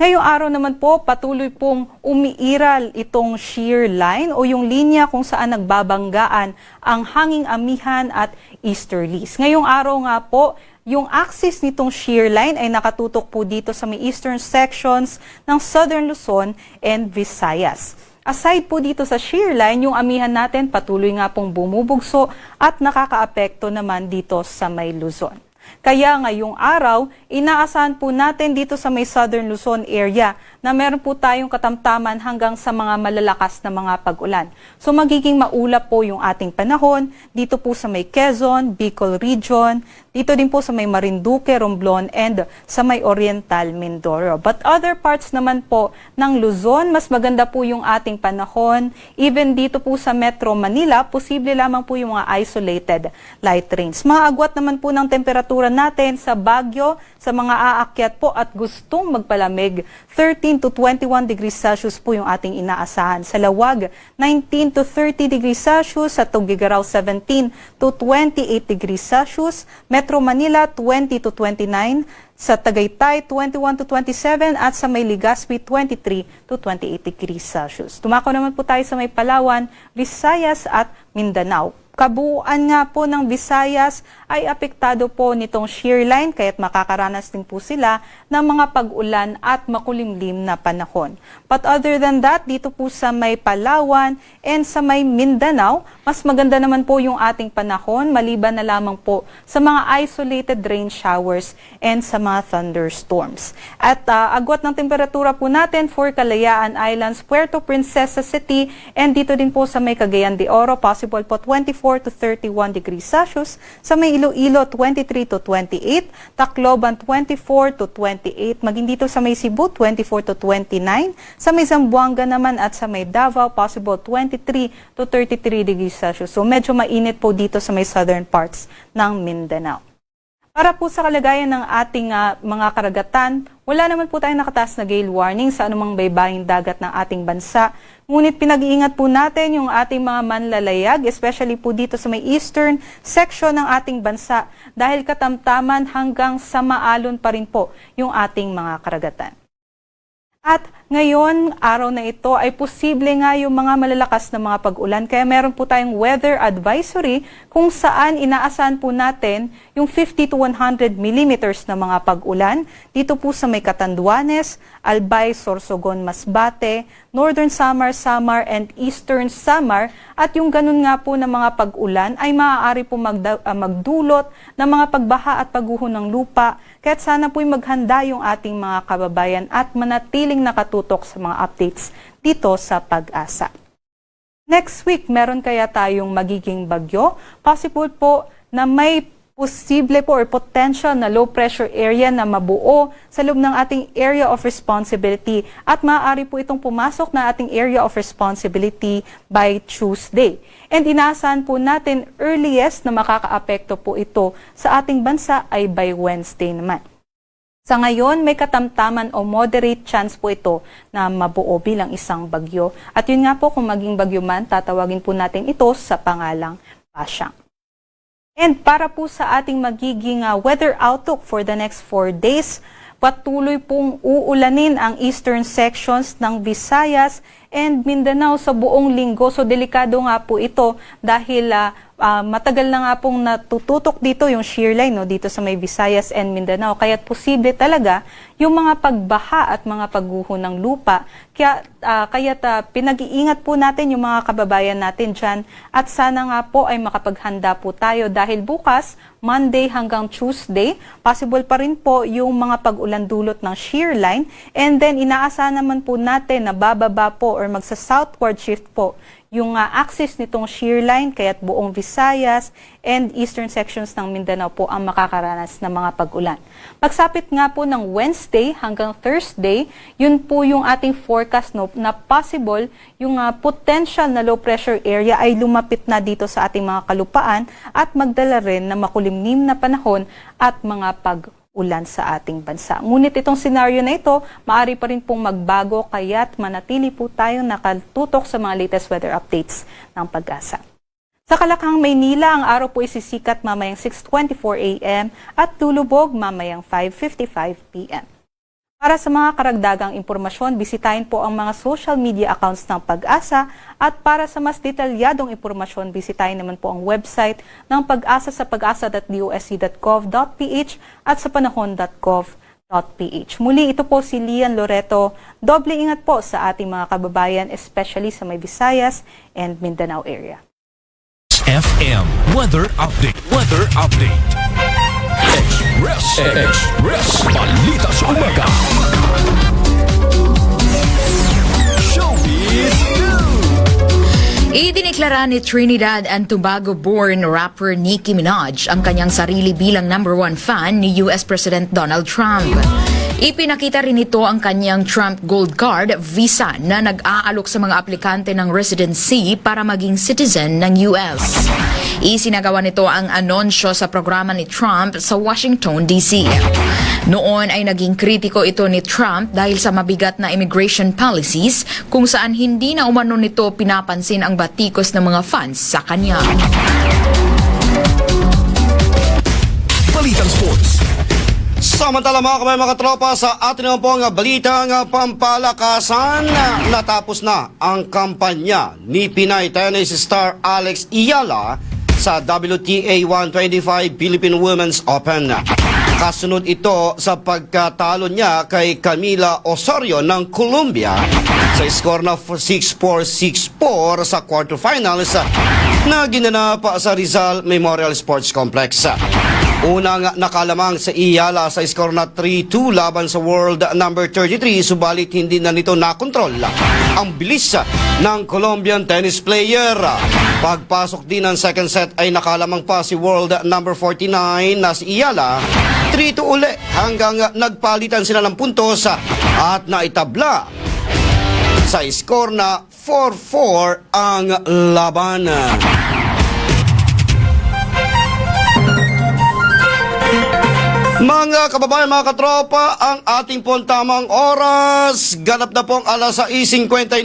Ngayong araw naman po, patuloy pong umiiral itong shear line o yung linya kung saan nagbabanggaan ang hanging amihan at easterlies. Ngayong araw nga po, yung axis nitong shear line ay nakatutok po dito sa may eastern sections ng Southern Luzon and Visayas. Aside po dito sa shear line, yung amihan natin patuloy nga pong bumubugso at nakakaapekto naman dito sa may Luzon. Kaya ngayong araw, inaasahan po natin dito sa may Southern Luzon area na meron po tayong katamtaman hanggang sa mga malalakas na mga pag-ulan. So magiging maulap po yung ating panahon dito po sa may Quezon, Bicol Region, dito din po sa may Marinduque, Romblon, and sa may Oriental Mindoro. But other parts naman po ng Luzon, mas maganda po yung ating panahon. Even dito po sa Metro Manila, posible lamang po yung mga isolated light rains. Mga agwat naman po ng temperatura natin sa Baguio, sa mga aakyat po at gustong magpalamig, 13 to 21 degrees Celsius po yung ating inaasahan. Sa Lawag, 19 to 30 degrees Celsius. Sa Tugigaraw, 17 to 28 degrees Celsius. Metro Manila, 20 to 29. Sa Tagaytay, 21 to 27. At sa may Legazpi, 23 to 28 degrees Celsius. Tumako naman po tayo sa may Palawan, Visayas at Mindanao. Kabuuan nga po ng Visayas ay apektado po nitong shear line kaya't makakaranas din po sila ng mga pag-ulan at makulimlim na panahon. But other than that, dito po sa may Palawan and sa may Mindanao, mas maganda naman po yung ating panahon maliban na lamang po sa mga isolated rain showers and sa mga thunderstorms. At agwat ng temperatura po natin for Kalayaan Islands, Puerto Princesa City, and dito din po sa may Cagayan de Oro, possible po 24 to 31 degrees Celsius. Sa may Iloilo, 23 to 28. Tacloban, 24 to 28. Maging dito sa may Cebu, 24 to 29. Sa may Zamboanga naman at sa may Davao, possible 23 to 33 degrees Celsius. So medyo mainit po dito sa may southern parts ng Mindanao. Para po sa kalagayan ng ating mga karagatan, wala naman po tayong nakataas na gale warning sa anumang baybaying dagat ng ating bansa. Ngunit pinag-iingat po natin yung ating mga manlalayag, especially po dito sa may eastern section ng ating bansa dahil katamtaman hanggang sa maalon pa rin po yung ating mga karagatan. At ngayon, araw na ito ay posible nga yung mga malalakas na mga pag-ulan. Kaya meron po tayong weather advisory kung saan inaasahan po natin yung 50 to 100 millimeters na mga pag-ulan. Dito po sa may Catanduanes, Albay, Sorsogon, Masbate, Northern Samar, Samar, and Eastern Samar. At yung ganun nga po na mga pag-ulan ay maaari po magdulot ng mga pagbaha at pagguho ng lupa. Kaya't sana po'y maghanda yung ating mga kababayan at manatiling nakatutok sa mga updates dito sa Pag-asa. Next week, meron kaya tayong magiging bagyo? Possible po na may posible po or potential na low pressure area na mabuo sa loob ng ating area of responsibility at maaari po itong pumasok na ating area of responsibility by Tuesday. And inaasahan po natin earliest na makakaapekto po ito sa ating bansa ay by Wednesday naman. Sa ngayon, may katamtaman o moderate chance po ito na mabuo bilang isang bagyo. At yun nga po, kung maging bagyo man, tatawagin po natin ito sa pangalang Pasyang. And para po sa ating magiging weather outlook for the next 4 days, patuloy pong uulanin ang eastern sections ng Visayas and Mindanao sa buong linggo. So delikado nga po ito dahil matagal na nga pong natututok dito yung shear line dito sa may Visayas and Mindanao. Kaya't posible talaga yung mga pagbaha at mga pagguho ng lupa. Kaya't pinag-iingat po natin yung mga kababayan natin dyan at sana nga po ay makapaghanda po tayo dahil bukas, Monday hanggang Tuesday, possible pa rin po yung mga pag-ulan dulot ng shear line and then inaasahan naman po natin na bababa po or magsa-southward shift po yung axis nitong shear line, kaya't buong Visayas and eastern sections ng Mindanao po ang makakaranas ng mga pag-ulan. Pagsapit nga po ng Wednesday hanggang Thursday, yun po yung ating forecast na possible yung potential na low pressure area ay lumapit na dito sa ating mga kalupaan at magdala rin na makulimlim na panahon at mga pag-ulan sa ating bansa. Ngunit itong scenario na ito, maaari pa rin pong magbago kaya't manatili po tayong nakatutok sa mga latest weather updates ng Pag-asa. Sa Kalakhang, Maynila, ang araw po isisikat mamayang 6:24 a.m. at lulubog mamayang 5:55 p.m. Para sa mga karagdagang impormasyon, bisitahin po ang mga social media accounts ng Pag-asa at para sa mas detalyadong impormasyon, bisitahin naman po ang website ng Pag-asa sa pag-asa.dosc.gov.ph at sa panahon.gov.ph. Muli, ito po si Lian Loreto. Doble ingat po sa ating mga kababayan, especially sa may Visayas and Mindanao area. FM Weather Update. Weather Update. Express. Balita sa umaga. Showbiz News. Idineklara ni Trinidad and Tobago-born rapper Nicki Minaj ang kanyang sarili bilang #1 fan ni US President Donald Trump. Ipinakita rin ito ang kanyang Trump Gold Card visa na nag-aalok sa mga aplikante ng residency para maging citizen ng US. Isinagawa nito ang anunsyo sa programa ni Trump sa Washington, D.C. Noon ay naging kritiko ito ni Trump dahil sa mabigat na immigration policies kung saan hindi na umano nito pinapansin ang batikos ng mga fans sa kanya. Balitang Sports. Samantala mga tropa, sa atin naman po ang balitang pampalakasan. Natapos na ang kampanya ni Pinay tennis star Alex Iyala sa WTA 125 Philippine Women's Open. Kasunod ito sa pagkatalo niya kay Camila Osorio ng Colombia sa score na 6-4, 6-4 sa quarterfinals na ginanap sa Rizal Memorial Sports Complex. Unang nakalamang sa Iyala sa score na 3-2 laban sa world number 33, subalit hindi na nito nakontrol ang bilis ng Colombian tennis player. Pagpasok din ng second set ay nakalamang pa si world number 49 na si Iyala 3-2 uli hanggang nagpalitan sila ng puntos at naitabla sa score na 4-4 ang laban. Mga kababayan, mga katropa, ang ating pong tamang oras, ganap na pong alas 6:59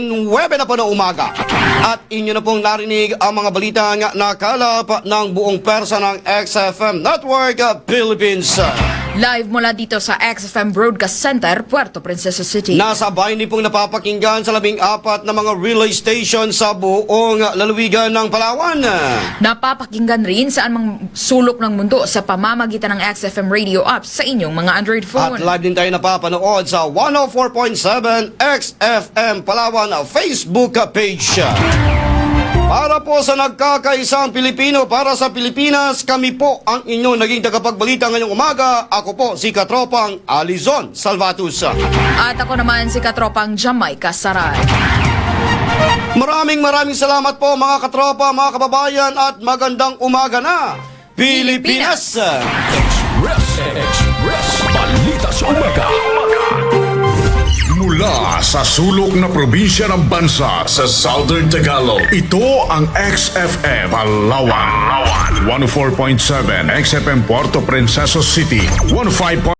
na po ng umaga. At inyo na pong narinig ang mga balita nga nakalap ng buong persa ng XFM Network Philippines. Live mula dito sa XFM Broadcast Center, Puerto Princesa City. Nasa bayan pong napapakinggan sa 14 na mga relay station sa buong lalawigan ng Palawan. Napapakinggan rin saan mang sulok ng mundo sa pamamagitan ng XFM radio app sa inyong mga Android phone. At live din tayo napapanood sa 104.7 XFM Palawan Facebook page. Para po sa nagkakaisang Pilipino para sa Pilipinas, kami po ang inyong naging tagapagbalita ngayong umaga. Ako po si Katropang Alizon Salvatus. At ako naman si Katropang Jamaica Saray. Maraming salamat po mga katropa, mga kababayan at magandang umaga na Pilipinas! Express Balita sa Umaga. Mula sa sulok na probinsya ng bansa sa Southern Tagalog, ito ang XFM Palawan. 104.7 XFM Puerto Princesa City, 105.